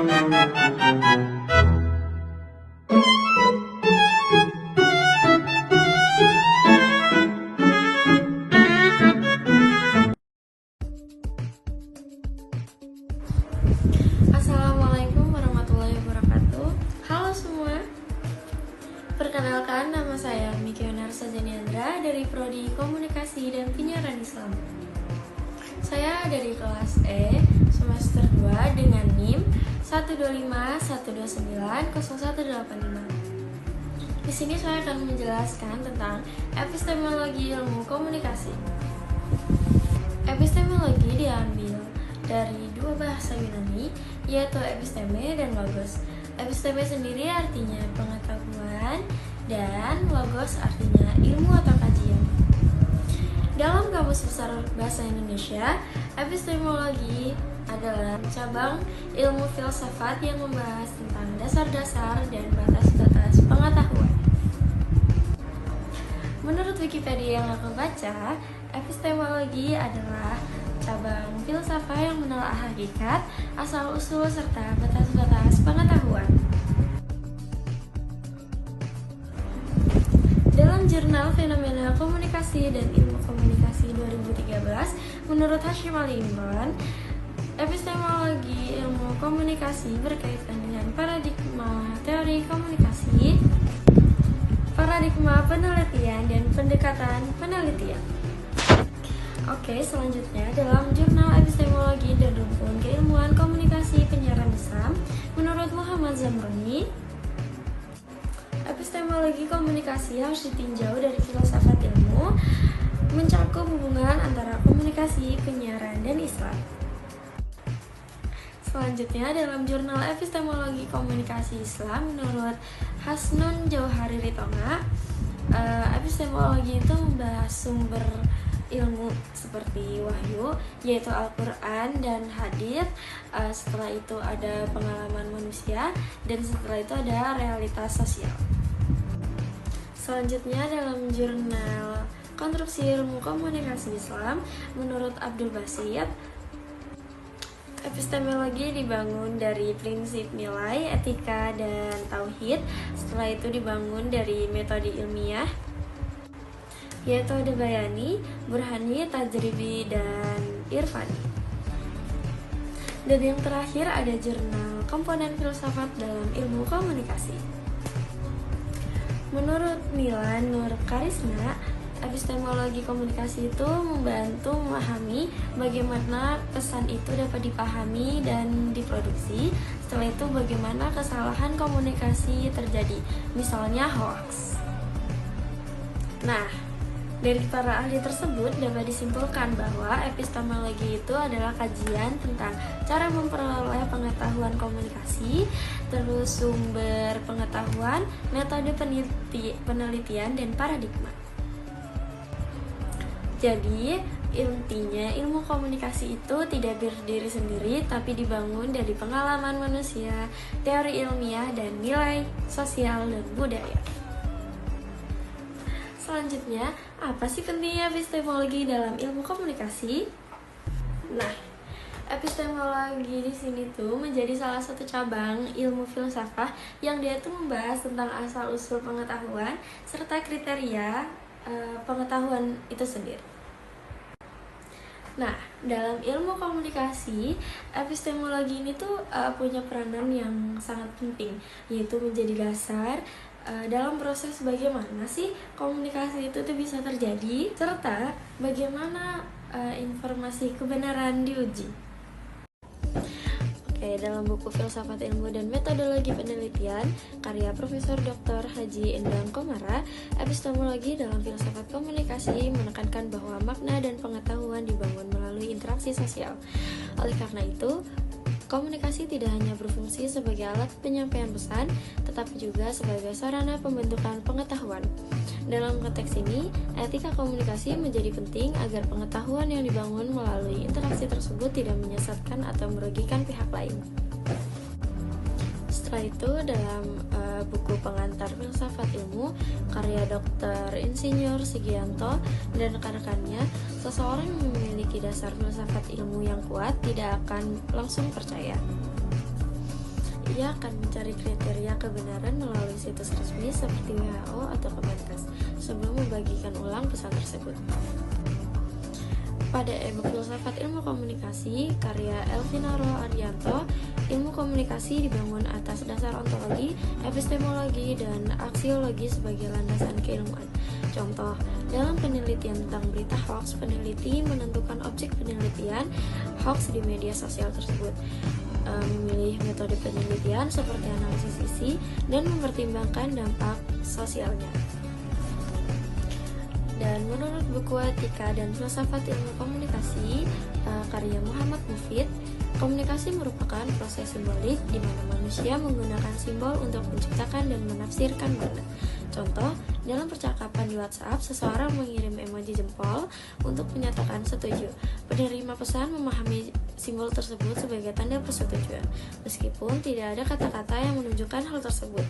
Assalamualaikum warahmatullahi wabarakatuh. Halo semua. Perkenalkan, nama saya Miki Yonarsa Janiandra dari Prodi Komunikasi dan Penyiaran Islam. Saya dari kelas E semester 2 dengan NIM 12512900185. Di sini saya akan menjelaskan tentang epistemologi ilmu komunikasi. Epistemologi diambil dari dua bahasa Yunani, yaitu episteme dan logos. Episteme sendiri artinya pengetahuan dan logos artinya ilmu atau kajian. Dalam Kamus Besar Bahasa Indonesia, epistemologi adalah cabang ilmu filsafat yang membahas tentang dasar-dasar dan batas-batas pengetahuan. Menurut Wikipedia yang aku baca, epistemologi adalah cabang filsafat yang menelaah hakikat, asal-usul, serta batas-batas pengetahuan. Dalam jurnal Fenomena Komunikasi dan Ilmu Komunikasi 2013, menurut Hasyim Ali Imron, epistemologi ilmu komunikasi berkaitan dengan paradigma teori komunikasi, paradigma penelitian, dan pendekatan penelitian. Oke, selanjutnya dalam jurnal epistemologi dan rumpun keilmuan komunikasi penyiaran Islam, menurut Muhammad Zamroni, epistemologi komunikasi harus ditinjau dari filsafat ilmu, mencakup hubungan antara komunikasi, penyiaran, dan Islam. Selanjutnya dalam jurnal epistemologi komunikasi Islam, menurut Hasnun Jauhari Ritonga, epistemologi itu membahas sumber ilmu seperti wahyu, yaitu Al-Quran dan hadits. Setelah itu ada pengalaman manusia, dan setelah itu ada realitas sosial. Selanjutnya dalam jurnal konstruksi ilmu komunikasi Islam, menurut Abdul Basit, epistemologi dibangun dari prinsip nilai, etika, dan tauhid. Setelah itu dibangun dari metode ilmiah, yaitu ada bayani, burhani, tajribi, dan irfani. Dan yang terakhir ada jurnal komponen filsafat dalam ilmu komunikasi. Menurut Milan Nur Karisma, epistemologi komunikasi itu membantu memahami bagaimana pesan itu dapat dipahami dan diproduksi. Setelah itu bagaimana kesalahan komunikasi terjadi, misalnya hoax. Nah, dari para ahli tersebut dapat disimpulkan bahwa epistemologi itu adalah kajian tentang cara memperoleh pengetahuan komunikasi, terus sumber pengetahuan, metode penelitian, dan paradigma. Jadi, intinya ilmu komunikasi itu tidak berdiri sendiri, tapi dibangun dari pengalaman manusia, teori ilmiah, dan nilai sosial dan budaya. Selanjutnya, apa sih pentingnya epistemologi dalam ilmu komunikasi? Nah, epistemologi di sini tuh menjadi salah satu cabang ilmu filsafat yang dia tuh membahas tentang asal-usul pengetahuan serta kriteria pengetahuan itu sendiri. Nah, dalam ilmu komunikasi, epistemologi ini tuh punya peranan yang sangat penting, yaitu menjadi dasar dalam proses bagaimana sih komunikasi itu tuh bisa terjadi, serta bagaimana informasi kebenaran diuji. Oke, dalam buku Filsafat Ilmu dan Metodologi Penelitian karya Profesor Dr. Haji Endang Komara, epistemologi dalam filsafat komunikasi menekankan bahwa makna dan pengetahuan dibangun melalui interaksi sosial. Oleh karena itu, komunikasi tidak hanya berfungsi sebagai alat penyampaian pesan, tetapi juga sebagai sarana pembentukan pengetahuan. Dalam konteks ini, etika komunikasi menjadi penting agar pengetahuan yang dibangun melalui interaksi tersebut tidak menyesatkan atau merugikan pihak lain. Setelah itu, dalam buku Pengantar Filsafat Ilmu karya Dr. Insinyur Sigianto dan rekan-rekannya, seseorang yang memiliki dasar filsafat ilmu yang kuat tidak akan langsung percaya. Ia akan mencari kriteria kebenaran melalui situs resmi seperti WHO atau Kemenkes sebelum membagikan ulang pesan tersebut. Pada e-book Filsafat Ilmu Komunikasi karya Elvina Ardianto, ilmu komunikasi dibangun atas dasar ontologi, epistemologi, dan aksiologi sebagai landasan keilmuan. Contoh, dalam penelitian tentang berita hoax, peneliti menentukan objek penelitian hoax di media sosial tersebut, memilih metode penelitian seperti analisis isi, dan mempertimbangkan dampak sosialnya. Dan menurut buku Etika dan Filsafat Ilmu Komunikasi karya Muhammad Mufid, komunikasi merupakan proses simbolik di mana manusia menggunakan simbol untuk menciptakan dan menafsirkan makna. Contoh, dalam percakapan di WhatsApp, seseorang mengirim emoji jempol untuk menyatakan setuju. Penerima pesan memahami simbol tersebut sebagai tanda persetujuan, meskipun tidak ada kata-kata yang menunjukkan hal tersebut.